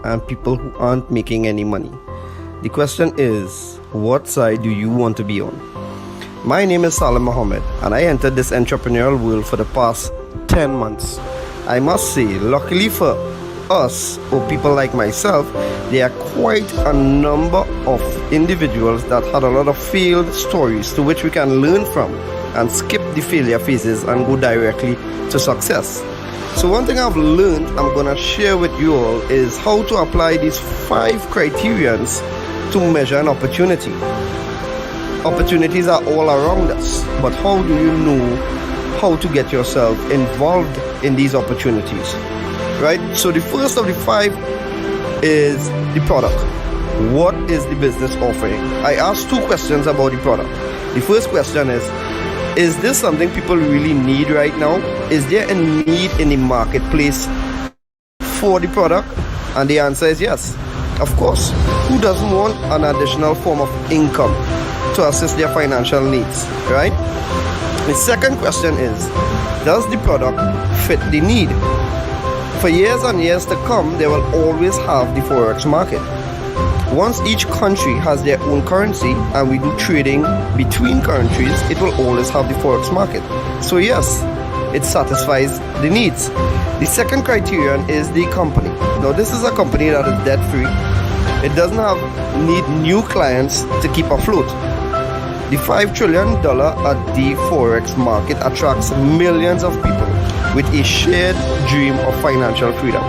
and people who aren't making any money. The question is, what side do you want to be on? My name is Salim Mohammed, and I entered this entrepreneurial world for the past 10 months. I must say, luckily for us, or people like myself, there are quite a number of individuals that had a lot of failed stories to which we can learn from and skip the failure phases and go directly to success. So one thing I've learned I'm gonna share with you all is how to apply these 5 criterions to measure an opportunity. Opportunities are all around us, but how do you know how to get yourself involved in these opportunities? Right? So the first of the 5 is the product. What is the business offering? I asked 2 questions about the product. The first question is this something people really need right now? Is there a need in the marketplace for the product? And the answer is yes. Of course. Who doesn't want an additional form of income to assist their financial needs, right? The second question is, does the product fit the need? For years and years to come, they will always have the Forex market. Once each country has their own currency and we do trading between countries, it will always have the Forex market. So yes, it satisfies the needs. The second criterion is the company. Now this is a company that is debt free. It doesn't need new clients to keep afloat. The $5 trillion at the Forex market attracts millions of people with a shared dream of financial freedom.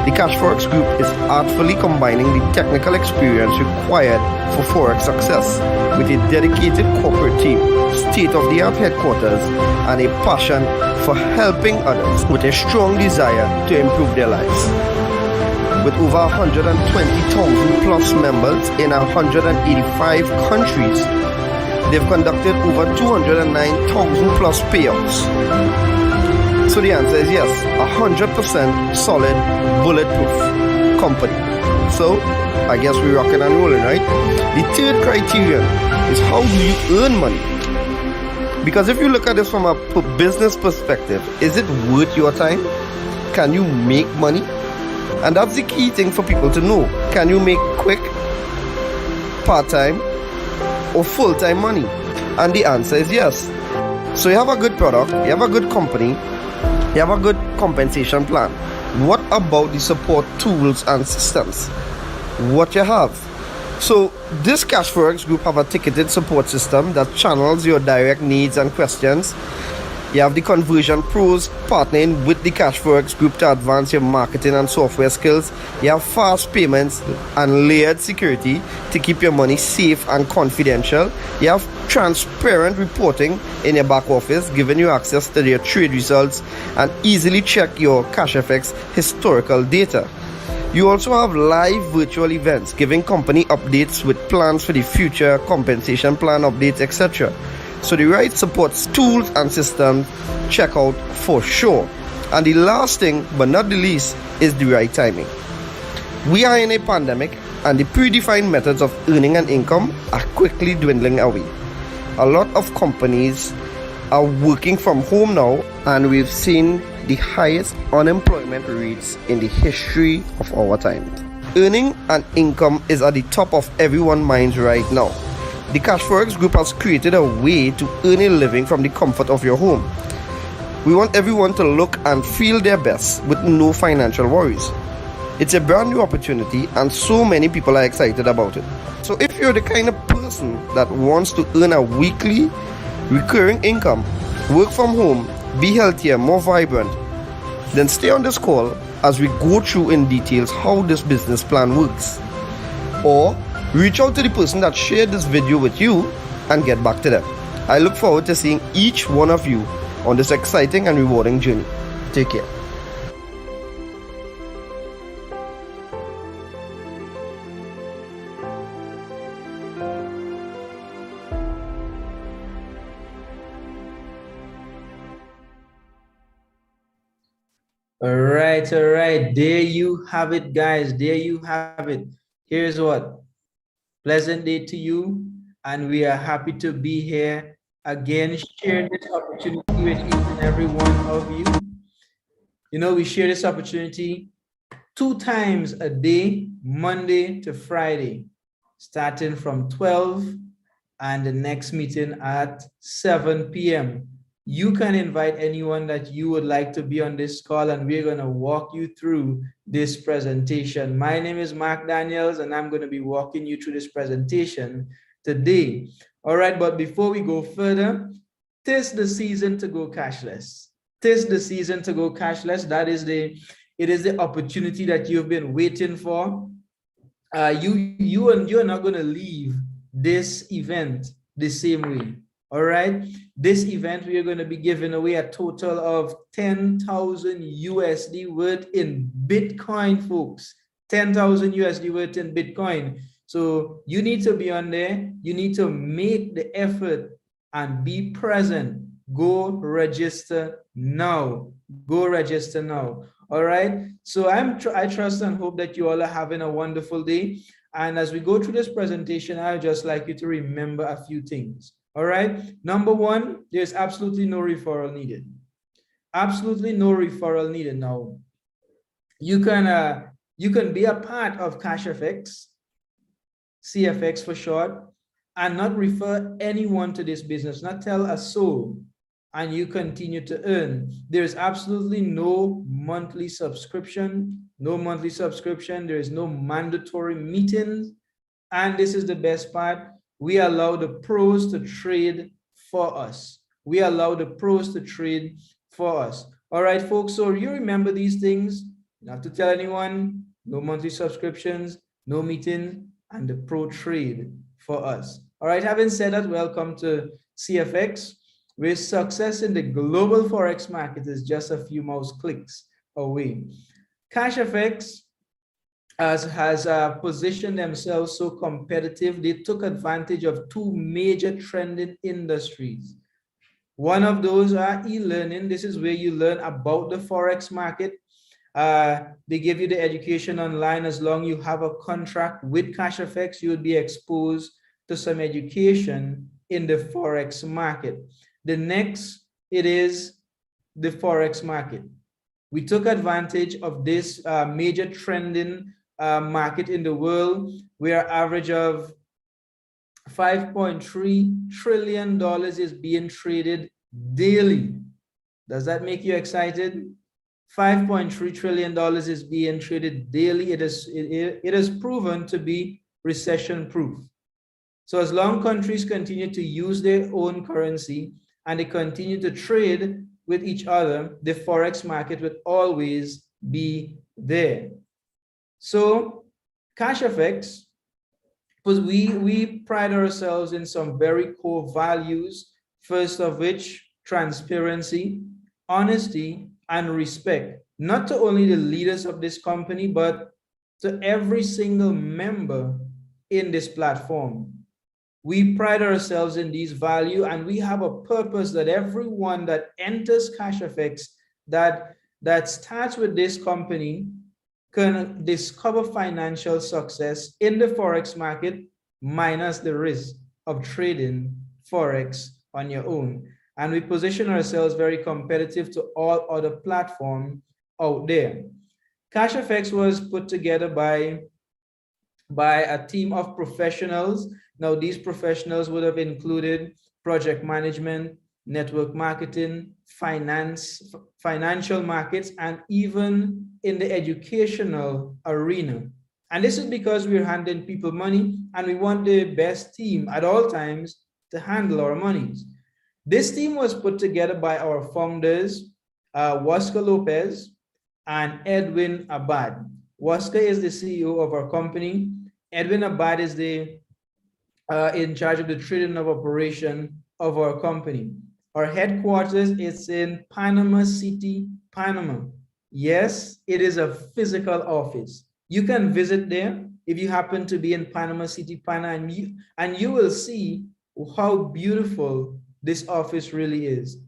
The Cashfx group is artfully combining the technical experience required for Forex success with a dedicated corporate team, state-of-the-art headquarters, and a passion for helping others with a strong desire to improve their lives. With over 120,000 plus members in 185 countries, they've conducted over 209,000 plus payouts. So the answer is yes, 100% solid, bulletproof company. So I guess we're rocking and rolling, right? The third criterion is, how do you earn money? Because if you look at this from a business perspective, is it worth your time? Can you make money? And that's the key thing for people to know. Can you make quick, part-time, or full-time money? And the answer is yes. So you have a good product, you have a good company, you have a good compensation plan. What about the support tools and systems? What you have? So this Cashfx group have a ticketed support system that channels your direct needs and questions. You have the conversion pros partnering with the Cashfx group to advance your marketing and software skills. You have fast payments and layered security to keep your money safe and confidential. You have transparent reporting in your back office, giving you access to your trade results and easily check your Cashfx historical data. You also have live virtual events giving company updates with plans for the future, compensation plan updates, etc. So the right support tools and systems, check out for sure. And the last thing but not the least is the right timing. We are in a pandemic and the predefined methods of earning an income are quickly dwindling away. A lot of companies are working from home now, and we've seen the highest unemployment rates in the history of our time. Earning an income is at the top of everyone's minds right now. The Cashfx group has created a way to earn a living from the comfort of your home. We want everyone to look and feel their best with no financial worries. It's a brand new opportunity and so many people are excited about it. So if you're the kind of person that wants to earn a weekly recurring income, work from home, be healthier, more vibrant, then stay on this call as we go through in details how this business plan works. Or reach out to the person that shared this video with you and get back to them. I look forward to seeing each one of you on this exciting and rewarding journey. Take care. All right. There you have it, guys. There you have it. Here's what. Pleasant day to you. And we are happy to be here again, sharing this opportunity with each and every one of you. You know, we share this opportunity 2 times a day, Monday to Friday, starting from 12 and the next meeting at 7 p.m. You can invite anyone that you would like to be on this call, and we're going to walk you through this presentation. My name is Mark Daniels, and I'm going to be walking you through this presentation today. All right, but before we go further, 'tis the season to go cashless. 'Tis the season to go cashless. It is the opportunity that you've been waiting for. You're not going to leave this event the same way. All right, this event, we are going to be giving away a total of 10,000 USD worth in Bitcoin, folks. 10,000 USD worth in Bitcoin. So you need to be on there. You need to make the effort and be present. Go register now. Go register now. All right. So I trust and hope that you all are having a wonderful day. And as we go through this presentation, I'd just like you to remember a few things. All right. Number one, there's absolutely no referral needed. Absolutely no referral needed. Now, you can be a part of Cashfx, CFX for short, and not refer anyone to this business, not tell a soul, and you continue to earn. There's absolutely no monthly subscription, There is no mandatory meetings. And this is the best part. We allow the pros to trade for us. We allow the pros to trade for us. All right, folks. So you remember these things. You don't have to tell anyone. No monthly subscriptions, no meeting, and the pro trade for us. All right, having said that, welcome to CFX, where success in the global Forex market is just a few mouse clicks away. Cashfx has positioned themselves so competitive. They took advantage of 2 major trending industries. One of those are e-learning. This is where you learn about the Forex market. They give you the education online. As long as you have a contract with Cashfx, you would be exposed to some education in the Forex market. The next, it is the Forex market. We took advantage of this major trending market in the world, where average of $5.3 trillion is being traded daily. Does that make you excited? $5.3 trillion is being traded daily. It is proven to be recession proof. So as long countries continue to use their own currency and they continue to trade with each other, the Forex market will always be there. So Cashfx, because we pride ourselves in some very core values, first of which transparency, honesty, and respect, not to only the leaders of this company, but to every single member in this platform. We pride ourselves in these values, and we have a purpose that everyone that enters Cashfx that starts with this company can discover financial success in the Forex market, minus the risk of trading Forex on your own. And we position ourselves very competitive to all other platforms out there. Cashfx was put together by a team of professionals. Now, these professionals would have included project management, network marketing, finance, financial markets, and even in the educational arena. And this is because we're handling people money, and we want the best team at all times to handle our monies. This team was put together by our founders, Waska Lopez and Edwin Abad. Waska is the CEO of our company. Edwin Abad is in charge of the trading of operation of our company. Our headquarters is in Panama City, Panama. Yes, it is a physical office. You can visit there if you happen to be in Panama City, Panama, and you will see how beautiful this office really is.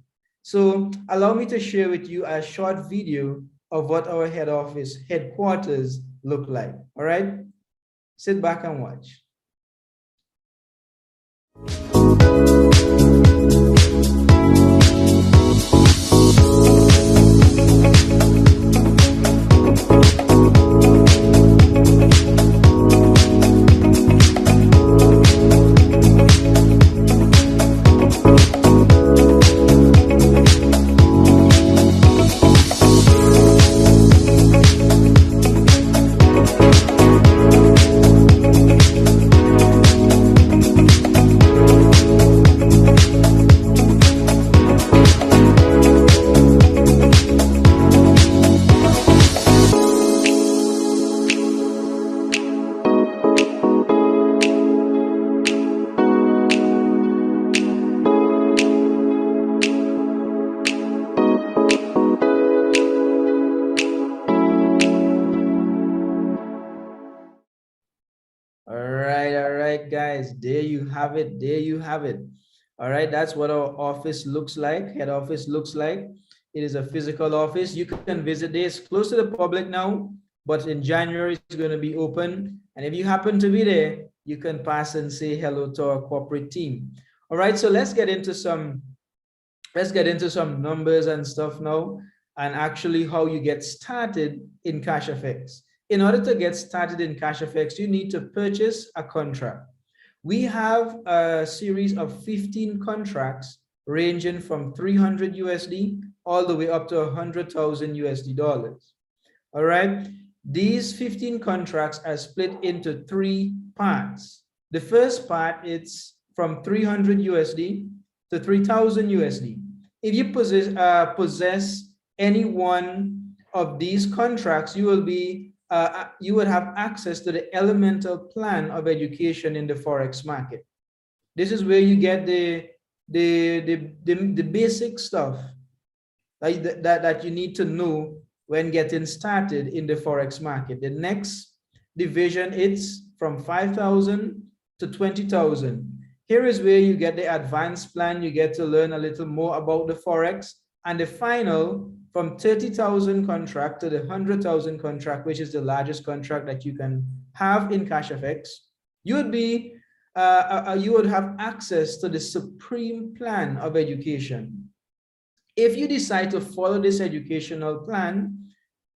So allow me to share with you a short video of what our head office headquarters look like. All right, sit back and watch. All right, guys. There you have it. There you have it. All right, that's what our office looks like. Head office looks like. It is a physical office. You can visit this. Close to the public now, but in January it's going to be open. And if you happen to be there, you can pass and say hello to our corporate team. All right, so let's get into some numbers and stuff now, and actually how you get started in Cashfx. In order to get started in Cashfx, you need to purchase a contract. We have a series of 15 contracts ranging from 300 USD all the way up to 100,000 USD dollars. All right. These 15 contracts are split into 3 parts. The first part is from 300 USD to 3,000 USD. If you possess any one of these contracts, you would have access to the elemental plan of education in the Forex market. This is where you get the basic stuff that you need to know when getting started in the Forex market. The next division is from 5,000 to 20,000. Here is where you get the advanced plan. You get to learn a little more about the Forex. And the final, from 30,000 contract to the 100,000 contract, which is the largest contract that you can have in Cashfx, you would have access to the supreme plan of education. If you decide to follow this educational plan,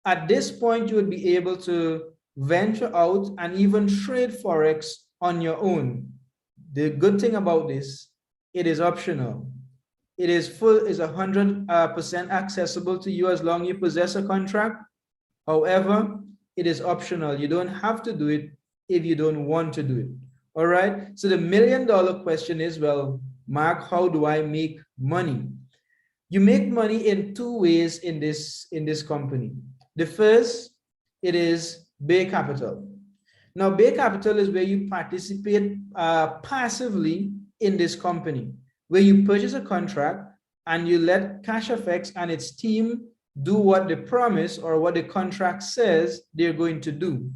at this point, you would be able to venture out and even trade Forex on your own. The good thing about this, it is optional. It is 100% accessible to you as long as you possess a contract. However, it is optional. You don't have to do it if you don't want to do it. All right. So the $1 million question is, well, Mark, how do I make money? You make money in 2 ways in this company. The first, it is Bay Capital. Now, Bay Capital is where you participate passively in this company, where you purchase a contract and you let Cashfx and its team do what they promise or what the contract says they're going to do.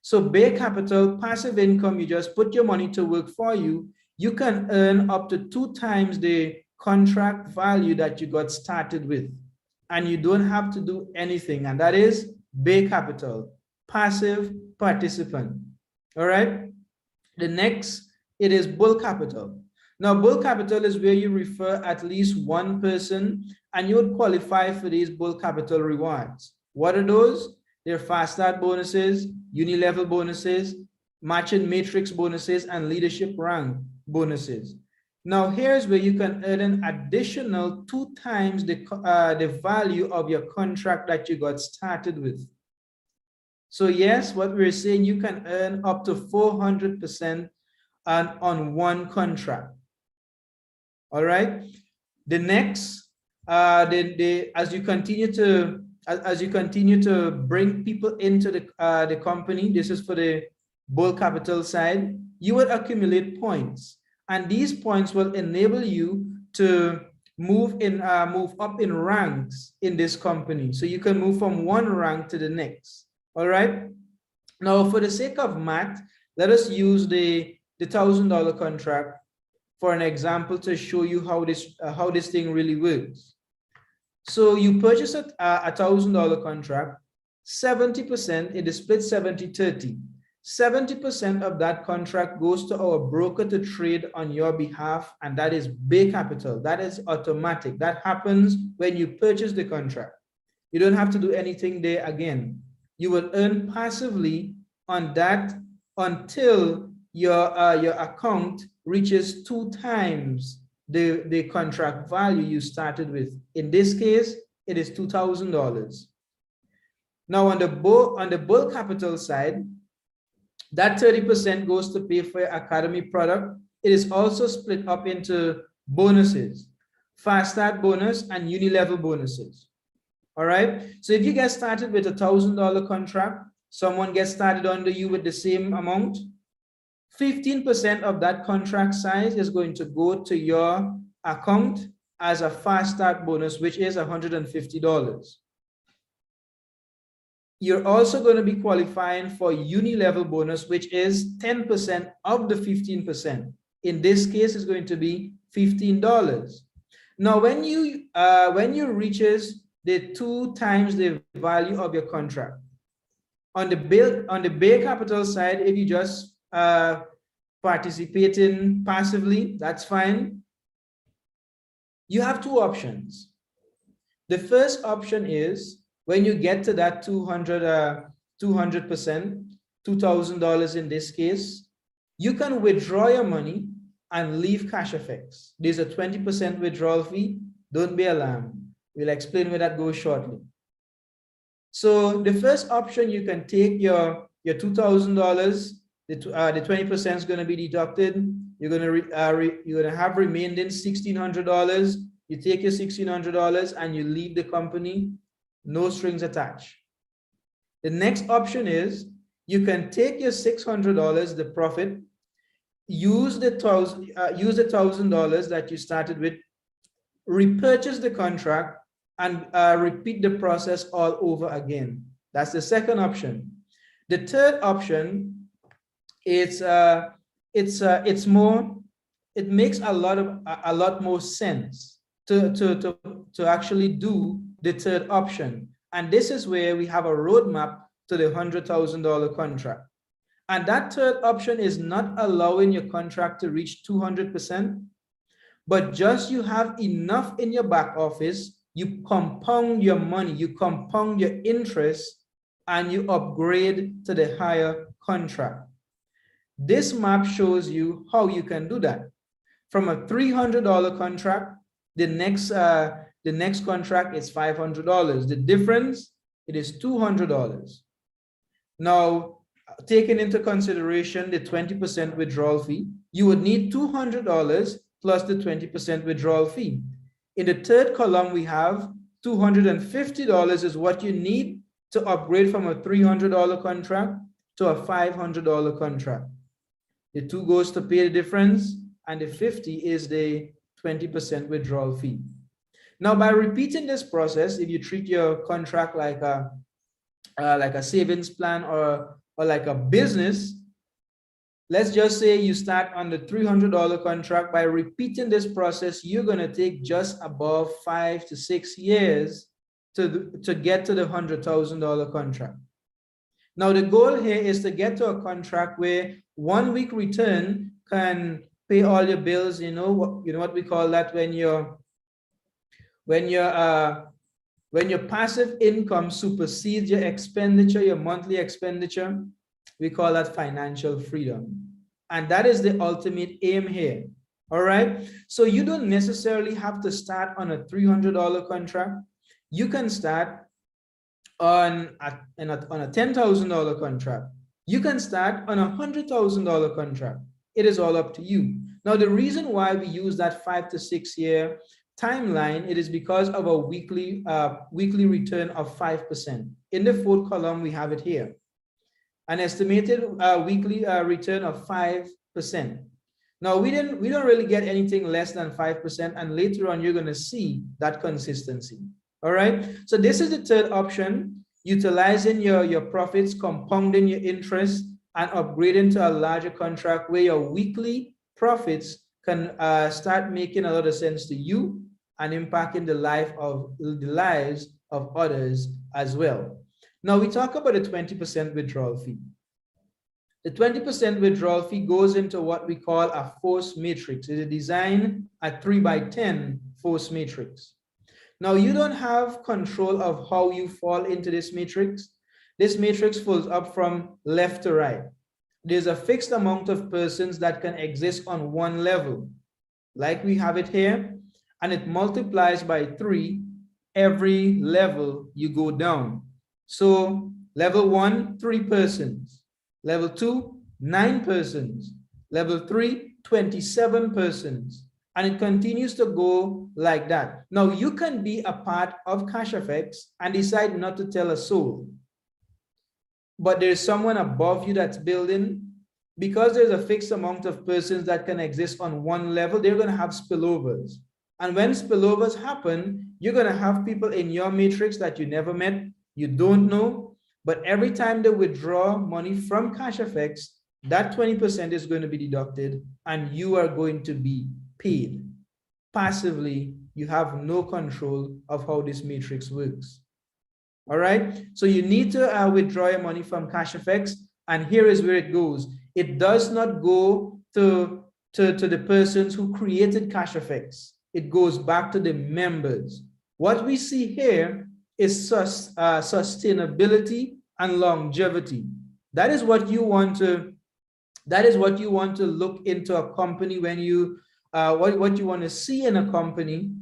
So Bay Capital, passive income, you just put your money to work for you. You can earn up to 2 times the contract value that you got started with, and you don't have to do anything. And that is Bay Capital, passive participant. All right. The next, it is Bull Capital. Now, Bull Capital is where you refer at least 1 person, and you would qualify for these Bull Capital rewards. What are those? They're fast start bonuses, uni-level bonuses, matching matrix bonuses, and leadership rank bonuses. Now, here's where you can earn an additional 2 times the value of your contract that you got started with. So yes, what we're saying, you can earn up to 400% on 1 contract. All right. The next, as you continue to bring people into the company, this is for the Bull Capital side, you would accumulate points, and these points will enable you to move up in ranks in this company. So you can move from 1 rank to the next. All right. Now, for the sake of math, let us use the $1,000 contract for an example to show you how this thing really works. So you purchase a $1,000 contract, 70%, it is split 70-30. 70% of that contract goes to our broker to trade on your behalf, and that is Bay Capital. That is automatic. That happens when you purchase the contract. You don't have to do anything there again. You will earn passively on that until your account reaches 2 times the contract value you started with. In this case, it is $2,000. Now, on the Bull Capital side, that 30% goes to pay for your academy product. It is also split up into bonuses, fast start bonus and uni-level bonuses. All right. So if you get started with a $1,000 contract, someone gets started under you with the same amount, 15% of that contract size is going to go to your account as a fast start bonus, which is $150. you're also going to be qualifying for uni-level bonus, which is 10% of the 15%. In this case, it's going to be $15. Now, when you reaches the 2 times the value of your contract, on the bare capital side, if you just participating passively, that's fine. You have 2 options. The first option is when you get to that 200%, $2,000 in this case, you can withdraw your money and leave Cashfx. There's a 20% withdrawal fee. Don't be alarmed. We'll explain where that goes shortly. So the first option, you can take your $2,000. The 20% is going to be deducted. You're going to have remaining $1,600. You take your $1,600 and you leave the company, no strings attached. The next option is you can take your $600, the profit, use the $1,000 that you started with, repurchase the contract, and repeat the process all over again. That's the second option. The third option, it makes a lot more sense to actually do the third option. And this is where we have a roadmap to the $100,000 contract. And that third option is not allowing your contract to reach 200%, but just you have enough in your back office, you compound your money, you compound your interest, and you upgrade to the higher contract. This map shows you how you can do that. From a $300 contract, the next contract is $500. The difference, it is $200. Now, taking into consideration the 20% withdrawal fee, you would need $200 plus the 20% withdrawal fee. In the third column, we have $250 is what you need to upgrade from a $300 contract to a $500 contract. The 2 goes to pay the difference, and the 50 is the 20% withdrawal fee. Now, by repeating this process, if you treat your contract like a savings plan or like a business, let's just say you start on the $300 contract. By repeating this process, you're going to take just above 5 to 6 years to get to the $100,000 contract. Now, the goal here is to get to a contract where 1 week return can pay all your bills. You know what we call that when your passive income supersedes your expenditure, your monthly expenditure. We call that financial freedom. And that is the ultimate aim here. All right. So you don't necessarily have to start on a $300 contract. You can start on a $10,000 contract. You can start on a $100,000 contract. It is all up to you. Now, the reason why we use that 5 to 6 year timeline, it is because of a weekly return of 5%. In the fourth column, we have it here. An estimated weekly return of 5%. Now, we don't really get anything less than 5%, and later on, you're going to see that consistency. All right. So this is the third option, utilizing your profits, compounding your interest, and upgrading to a larger contract where your weekly profits can start making a lot of sense to you and impacting the lives of others as well. Now, we talk about a 20% withdrawal fee. The 20% withdrawal fee goes into what we call a force matrix. It is designed a 3x10 force matrix. Now, you don't have control of how you fall into this matrix. This matrix folds up from left to right. There's a fixed amount of persons that can exist on one level, like we have it here, and it multiplies by 3 every level you go down. So level 1, 3 persons. Level 2, 9 persons. Level 3, 27 persons. And it continues to go like that. Now, you can be a part of Cashfx and decide not to tell a soul. But there's someone above you that's building. Because there's a fixed amount of persons that can exist on one level, they're going to have spillovers. And when spillovers happen, you're going to have people in your matrix that you never met, you don't know, But every time they withdraw money from Cashfx, that 20% is going to be deducted and you are going to be paid. Passively, you have no control of how this matrix works. All right, so you need to withdraw your money from Cashfx, and here is where it goes. It does not go to the persons who created Cashfx. It goes back to the members. What we see here is sustainability and longevity. That is what you want to look into a company when you what you want to see in a company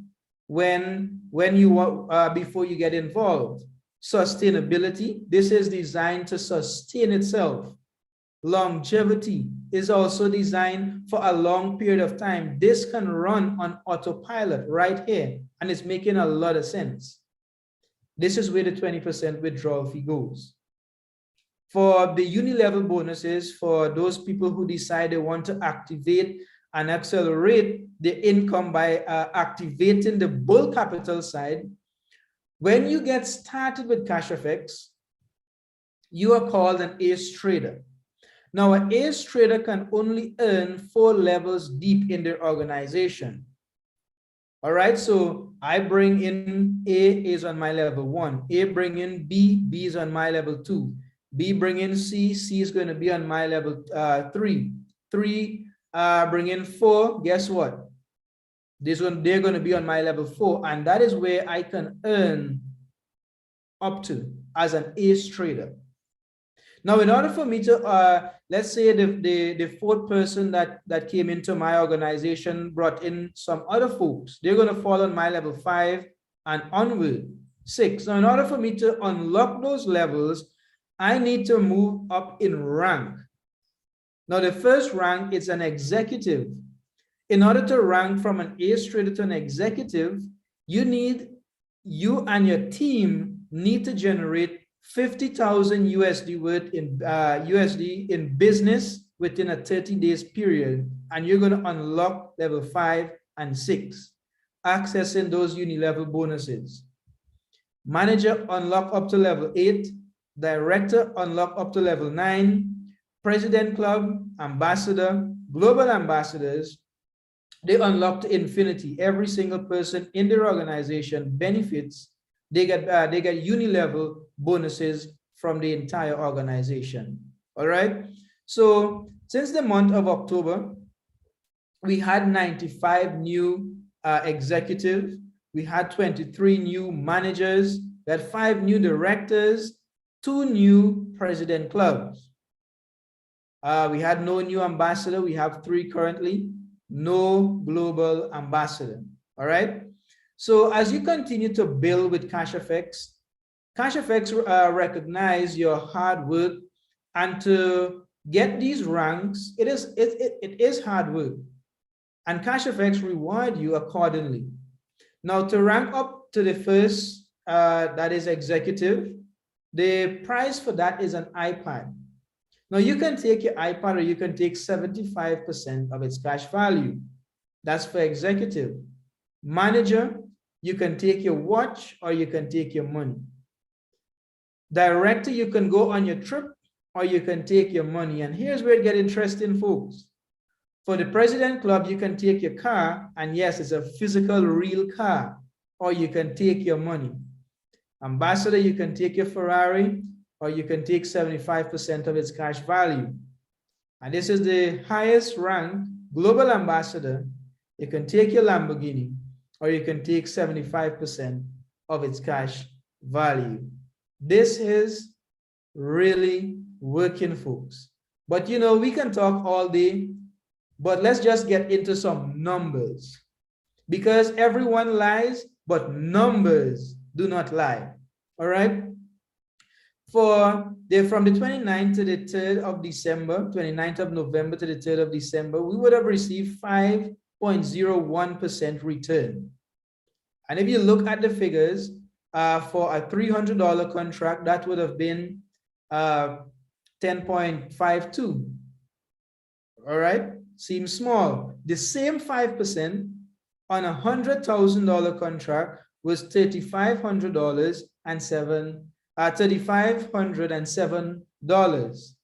when you before you get involved. Sustainability, this is designed to sustain itself. Longevity is also designed for a long period of time. This can run on autopilot right here, and it's making a lot of sense. This is where the 20% withdrawal fee goes. For the uni-level bonuses, for those people who decide they want to activate and accelerate the income by activating the bull capital side, when you get started with Cashfx, you are called an ace trader. Now, an ace trader can only earn 4 levels deep in their organization. All right, so I bring in A is on my level 1, A bring in B, B is on my level 2, B bring in C, C is going to be on my level 3, 3 bring in 4, guess what? They're going to be on my level 4, and that is where I can earn up to as an ace trader. Now, in order for me to, let's say the fourth person that came into my organization brought in some other folks, they're going to fall on my level 5 and onward, 6. Now, in order for me to unlock those levels, I need to move up in rank. Now, the first rank is an executive. In order to rank from an ace trader to an executive, you and your team need to generate 50,000 USD worth in USD in business within a 30 days period, and you're going to unlock level 5 and 6, accessing those uni-level bonuses. Manager unlock up to level 8, director unlock up to level 9, president club, ambassador, global ambassadors, they unlock to infinity. Every single person in their organization benefits. They get uni-level bonuses from the entire organization. All right. So since the month of October, we had 95 new executives. We had 23 new managers. We had 5 new directors, 2 new president clubs. We had no new ambassador. We have 3 currently. No global ambassador. All right. So as you continue to build with Cashfx, Cashfx recognize your hard work, and to get these ranks, it is hard work, and Cashfx reward you accordingly. Now, to rank up to the first, that is executive, the price for that is an iPad. Now, you can take your iPad, or you can take 75% of its cash value. That's for executive. Manager, you can take your watch, or you can take your money. Director, you can go on your trip, or you can take your money. And here's where it gets interesting, folks. For the president club, you can take your car, and yes, it's a physical, real car, or you can take your money. Ambassador, you can take your Ferrari, or you can take 75% of its cash value. And this is the highest rank, global ambassador. You can take your Lamborghini, or you can take 75% of its cash value. This is really working, folks. But you know, we can talk all day, but let's just get into some numbers, because everyone lies, but numbers do not lie. All right. From the 29th to the 3rd of December, 29th of November to the 3rd of December, we would have received 5.01% return. And if you look at the figures, for a $300 contract, that would have been 10.52. All right, seems small. The same 5% on a $100,000 contract was $3,500 and $3,507.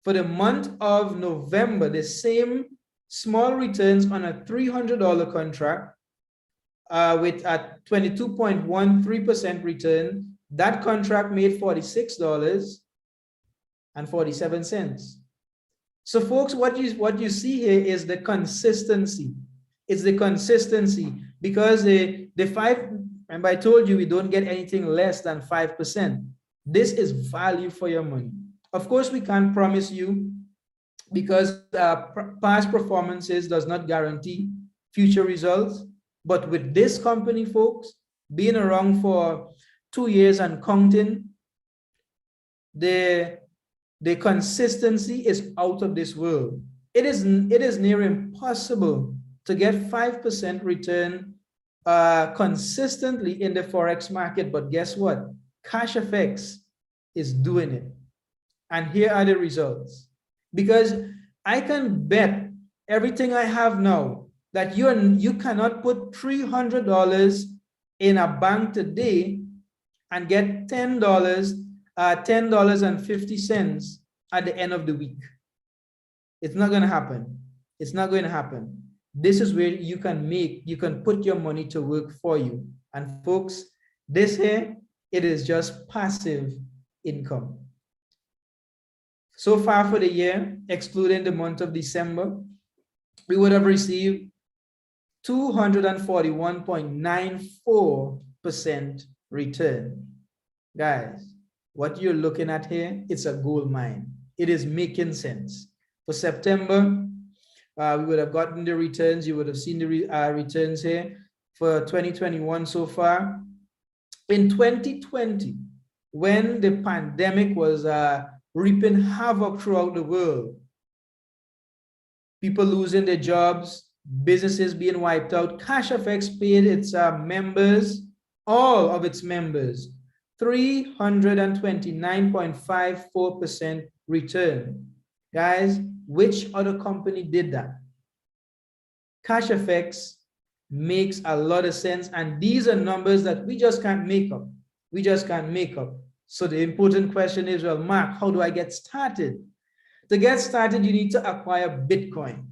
For the month of November, the same small returns on a $300 contract with a 22.13% return, that contract made $46.47. So folks, what you see here is the consistency. It's the consistency, because the five, remember I told you we don't get anything less than 5%. This is value for your money. Of course, we can't promise you, because past performances does not guarantee future results. But with this company, folks, being around for 2 years and counting, the consistency is out of this world. It is near impossible to get 5% return consistently in the Forex market. But guess what? Cashfx is doing it. And here are the results. Because I can bet everything I have now that you cannot put $300 in a bank today and get $10.50 at the end of the week. It's not going to happen. It's not going to happen. This is where you can put your money to work for you. And folks, this here, it is just passive income. So far for the year, excluding the month of December, we would have received 241.94% return. Guys, what you're looking at here, it's a gold mine. It is making sense. For September, we would have gotten the returns. You would have seen the returns here for 2021 so far. In 2020, when the pandemic was reaping havoc throughout the world, people losing their jobs, businesses being wiped out, Cashfx paid its members, all of its members, 329.54% return. Guys, which other company did that? Cashfx makes a lot of sense, and these are numbers that we just can't make up. We just can't make up. So the important question is, well, Mark, how do I get started? To get started, you need to acquire Bitcoin.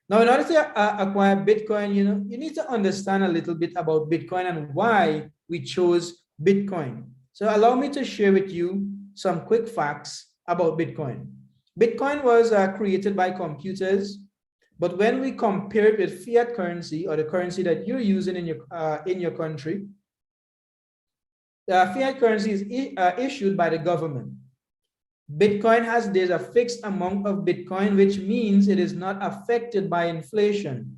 Now, in order to acquire Bitcoin, you need to understand a little bit about Bitcoin and why we chose Bitcoin. So allow me to share with you some quick facts about Bitcoin. Bitcoin was created by computers, but when we compare it with fiat currency, or the currency that you're using in your country, fiat currency is issued by the government. Bitcoin there's a fixed amount of Bitcoin, which means it is not affected by inflation.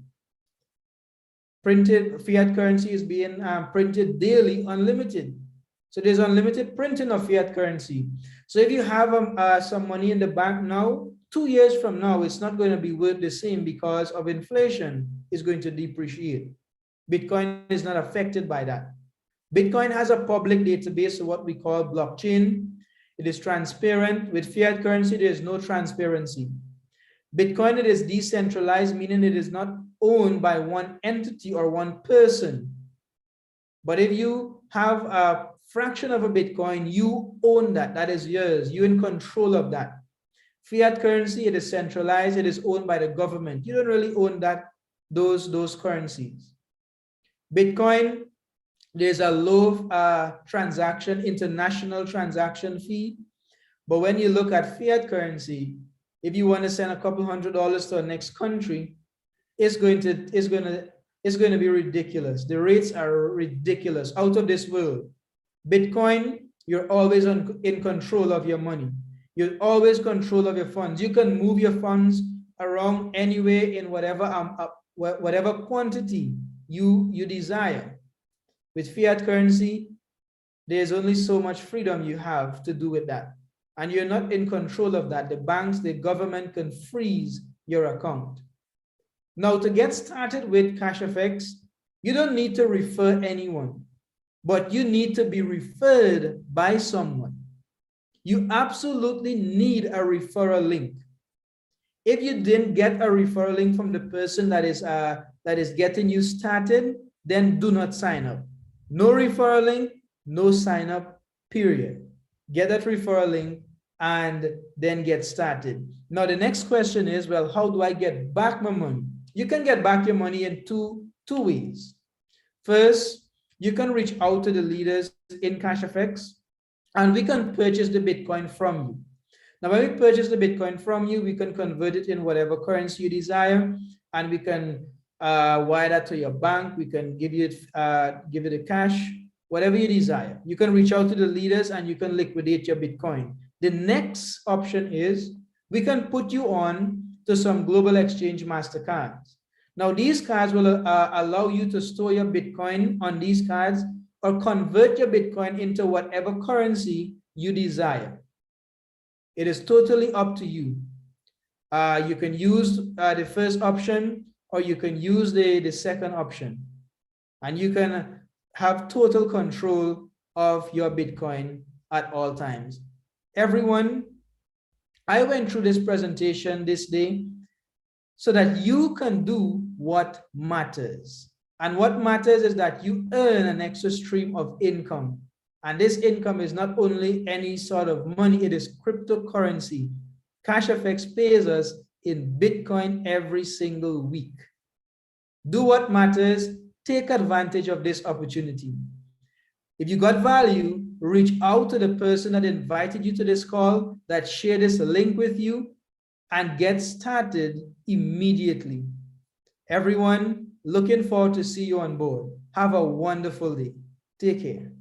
Fiat currency is being printed daily, unlimited. So there's unlimited printing of fiat currency. So if you have some money in the bank now, 2 years from now, it's not going to be worth the same because of inflation. It's going to depreciate. Bitcoin is not affected by that. Bitcoin has a public database, so what we call blockchain. It is transparent. With fiat currency, there is no transparency. Bitcoin, it is decentralized, meaning it is not owned by one entity or one person. But if you have a fraction of a Bitcoin, you own that. That is yours. You're in control of that. Fiat currency, it is centralized. It is owned by the government. You don't really own those currencies. Bitcoin, there's a low international transaction fee. But when you look at fiat currency, if you want to send a couple $100s to the next country, it's going to be ridiculous. The rates are ridiculous, out of this world. Bitcoin, you're always in control of your money. You're always control of your funds. You can move your funds around anywhere in whatever quantity you desire. With fiat currency, there's only so much freedom you have to do with that. And you're not in control of that. The banks, the government can freeze your account. Now, to get started with Cashfx, you don't need to refer anyone, but you need to be referred by someone. You absolutely need a referral link. If you didn't get a referral link from the person that is getting you started, then do not sign up. No referral link, no sign up, period. Get that referral link and then get started. Now, the next question is, well, how do I get back my money? You can get back your money in two ways. First, you can reach out to the leaders in Cashfx and we can purchase the Bitcoin from you. Now, when we purchase the Bitcoin from you, we can convert it in whatever currency you desire, and we can wire that to your bank. We can give it a cash, whatever you desire. You can reach out to the leaders and you can liquidate your Bitcoin. The next option is we can put you on to some global exchange MasterCards. Now, these cards will allow you to store your Bitcoin on these cards or convert your Bitcoin into whatever currency you desire. It is totally up to you. You can use the first option or you can use the second option. And you can have total control of your Bitcoin at all times. Everyone, I went through this presentation this day so that you can do what matters. And what matters is that you earn an extra stream of income. And this income is not only any sort of money, it is cryptocurrency. Cashfx pays us in Bitcoin every single week. Do what matters, take advantage of this opportunity. If you got value, reach out to the person that invited you to this call, that shared this link with you, and get started immediately. Everyone, looking forward to see you on board. Have a wonderful day. Take care.